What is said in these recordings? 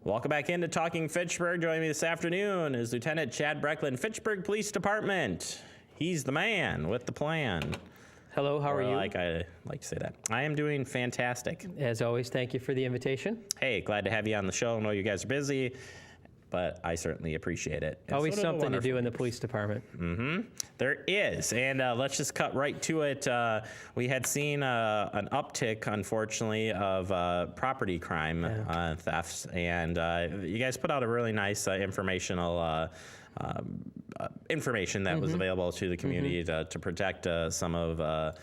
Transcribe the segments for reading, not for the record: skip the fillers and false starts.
Welcome back into Talking Fitchburg. Joining me this afternoon is Lieutenant Chad Brecklin, Fitchburg Police Department. He's the man with the plan. Hello, how are you? I like to say that. I am doing fantastic. As always, thank you for the invitation. Hey, glad to have you on the show. I know you guys are busy, but I certainly appreciate it. And Always so do the something to do in the wonderful police department. There is, and let's just cut right to it. We had seen an uptick, unfortunately, of property crime thefts, and you guys put out a really nice informational information that was available to the community to protect some of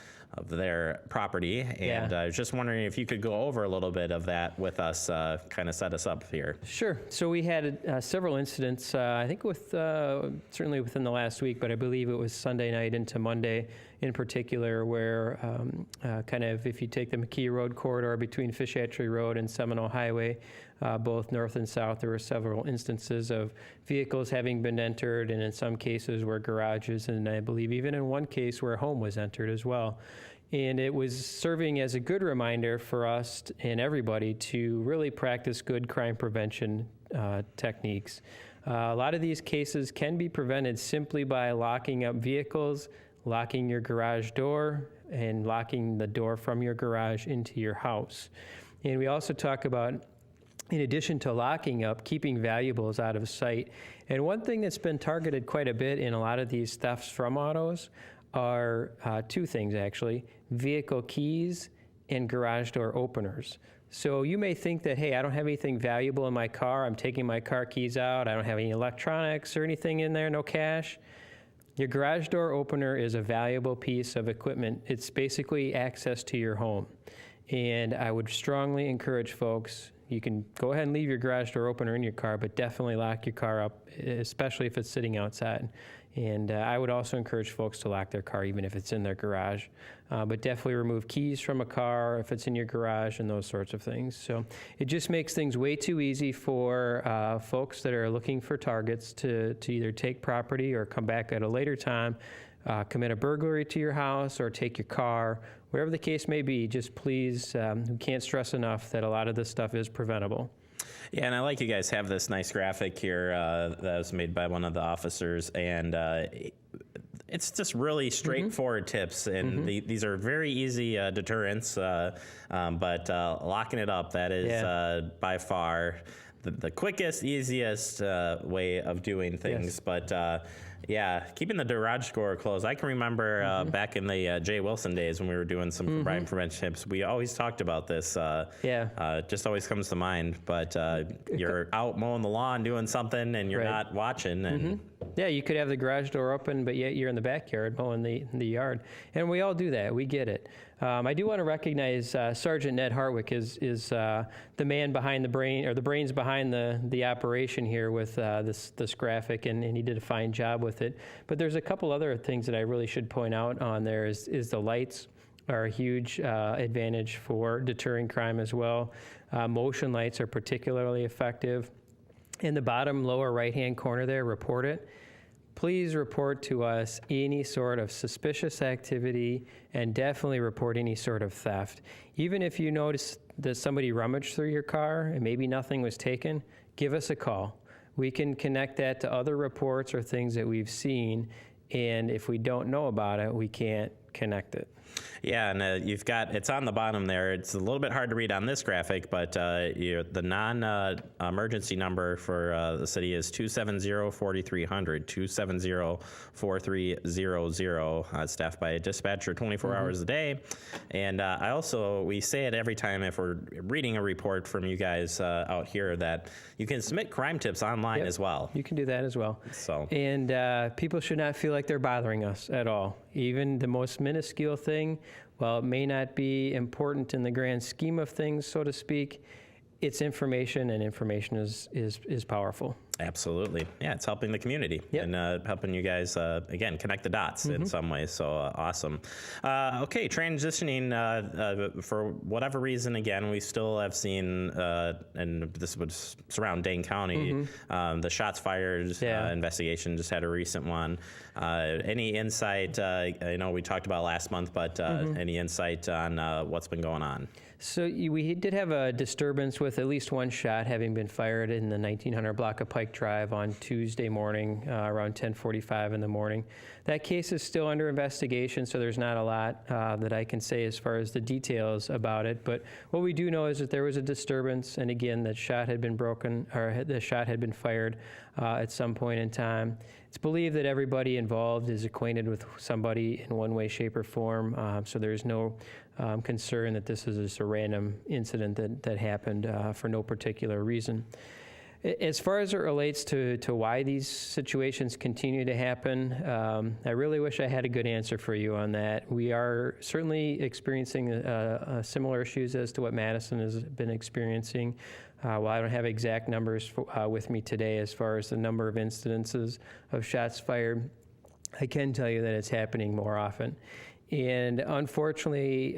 their property. And I was just wondering if you could go over a little bit of that with us, kind of set us up here. Sure. So we had several incidents, I think with certainly within the last week, but I believe it was Sunday night into Monday in particular, where kind of if you take the McKee Road corridor between Fish Hatchery Road and Seminole Highway, both north and south, there were several instances of vehicles having been entered, and in some cases where garages, and I believe even in one case where a home was entered as well. And it was serving as a good reminder for us and everybody to really practice good crime prevention techniques. A lot of these cases can be prevented simply by locking up vehicles, locking your garage door, and locking the door from your garage into your house. And we also talk about, in addition to locking up, keeping valuables out of sight. And one thing that's been targeted quite a bit in a lot of these thefts from autos are two things, actually: vehicle keys and garage door openers. So you may think that, hey, I don't have anything valuable in my car. I'm taking my car keys out. I don't have any electronics or anything in there, no cash. Your garage door opener is a valuable piece of equipment. It's basically access to your home. And I would strongly encourage folks, you can go ahead and leave your garage door opener in your car, but definitely lock your car up, especially if it's sitting outside. And I would also encourage folks to lock their car even if it's in their garage. But definitely remove keys from a car if it's in your garage and those sorts of things. So it just makes things way too easy for folks that are looking for targets to either take property or come back at a later time, commit a burglary to your house or take your car. Whatever the case may be, just please, we can't stress enough that a lot of this stuff is preventable. Yeah, and I like you guys have this nice graphic here that was made by one of the officers, and it's just really straightforward tips, and these are very easy deterrents, but locking it up, that is by far the quickest, easiest way of doing things. Yes. But yeah, keeping the garage door closed. I can remember back in the Jay Wilson days when we were doing some crime prevention tips, we always talked about this. Just always comes to mind. But you're out mowing the lawn doing something and you're not watching. And yeah, you could have the garage door open, but yet you're in the backyard mowing the yard. And we all do that. We get it. I do want to recognize Sergeant Ned Hartwick is the man behind the brains behind the operation here with this graphic, and he did a fine job with it. But there's a couple other things that I really should point out on there is the lights are a huge advantage for deterring crime as well. Motion lights are particularly effective. In the bottom lower right-hand corner there, report it. Please report to us any sort of suspicious activity, and definitely report any sort of theft. Even if you notice that somebody rummaged through your car and maybe nothing was taken, give us a call. We can connect that to other reports or things that we've seen, and if we don't know about it, we can't connect it. Yeah, and you've got, it's on the bottom there. It's a little bit hard to read on this graphic, but the non-emergency number for the city is 270-4300, 270-4300, staffed by a dispatcher 24 hours a day. And we say it every time if we're reading a report from you guys out here that you can submit crime tips online as well. You can do that as well. So. And people should not feel like they're bothering us at all. Even the most minuscule thing, while it may not be important in the grand scheme of things, so to speak, it's information, and information is powerful. Absolutely. Yeah, it's helping the community and helping you guys, again, connect the dots in some ways. So awesome. Okay, transitioning for whatever reason, again, we still have seen, and this would surround Dane County, the shots fired investigation just had a recent one. Any insight, I know we talked about last month, but any insight on what's been going on? So we did have a disturbance with at least one shot having been fired in the 1900 block of Pike Drive on Tuesday morning, around 10:45 in the morning. That case is still under investigation, so there's not a lot that I can say as far as the details about it. But what we do know is that there was a disturbance, and again, that shot had been broken, or the shot had been fired at some point in time. It's believed that everybody involved is acquainted with somebody in one way, shape, or form, so there's no concern that this is just a random incident that happened for no particular reason. As far as it relates to why these situations continue to happen, I really wish I had a good answer for you on that. We are certainly experiencing similar issues as to what Madison has been experiencing. While I don't have exact numbers with me today as far as the number of incidences of shots fired, I can tell you that it's happening more often. And unfortunately,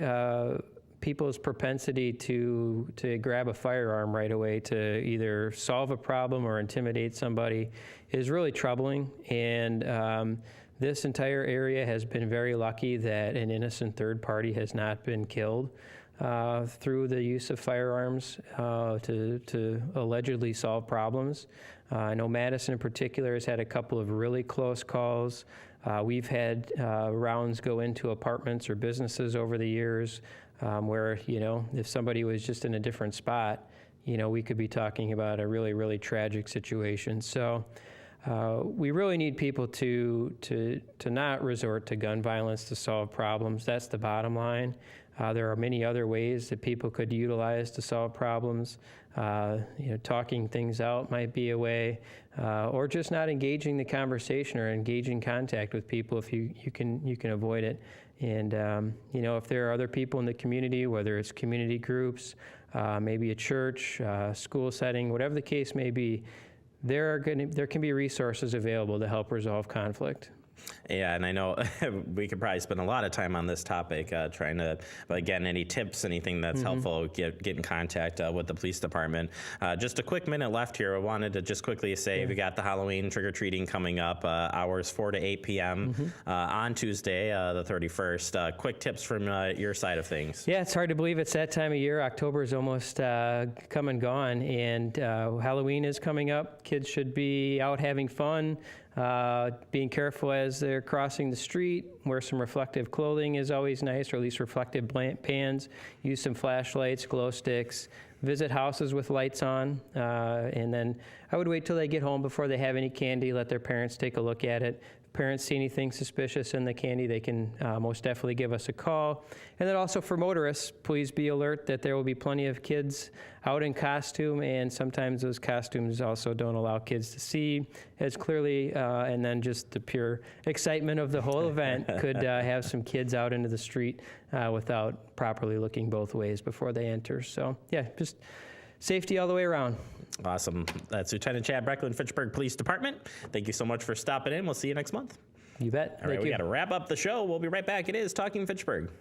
people's propensity to grab a firearm right away to either solve a problem or intimidate somebody is really troubling. And this entire area has been very lucky that an innocent third party has not been killed through the use of firearms to allegedly solve problems. I know Madison in particular has had a couple of really close calls. We've had rounds go into apartments or businesses over the years where, if somebody was just in a different spot, we could be talking about a really, really tragic situation. So we really need people to not resort to gun violence to solve problems. That's the bottom line. There are many other ways that people could utilize to solve problems. Talking things out might be a way, or just not engaging the conversation or engaging contact with people if you can avoid it. And if there are other people in the community, whether it's community groups, maybe a church, school setting, whatever the case may be, there can be resources available to help resolve conflict. Yeah, and I know we could probably spend a lot of time on this topic trying to, but again, any tips, anything that's helpful, get in contact with the police department. Just a quick minute left here. I wanted to just quickly say we got the Halloween trick-or-treating coming up, hours 4 to 8 p.m. On Tuesday, the 31st. Quick tips from your side of things. Yeah, it's hard to believe it's that time of year. October is almost come and gone, and Halloween is coming up. Kids should be out having fun. Being careful as they're crossing the street. Wear some reflective clothing is always nice, or at least reflective pans. Use some flashlights, glow sticks. Visit houses with lights on. And then I would wait till they get home before they have any candy. Let their parents take a look at it. If parents see anything suspicious in the candy, they can most definitely give us a call. And then also for motorists, please be alert that there will be plenty of kids out in costume, and sometimes those costumes also don't allow kids to see as clearly, and then just the pure excitement of the whole event could have some kids out into the street without properly looking both ways before they enter. So yeah, just safety all the way around. Awesome. That's Lieutenant Chad Brecklin, Fitchburg Police Department. Thank you so much for stopping in. We'll see you next month. You bet. All right, we got to wrap up the show. We'll be right back. It is Talking Fitchburg.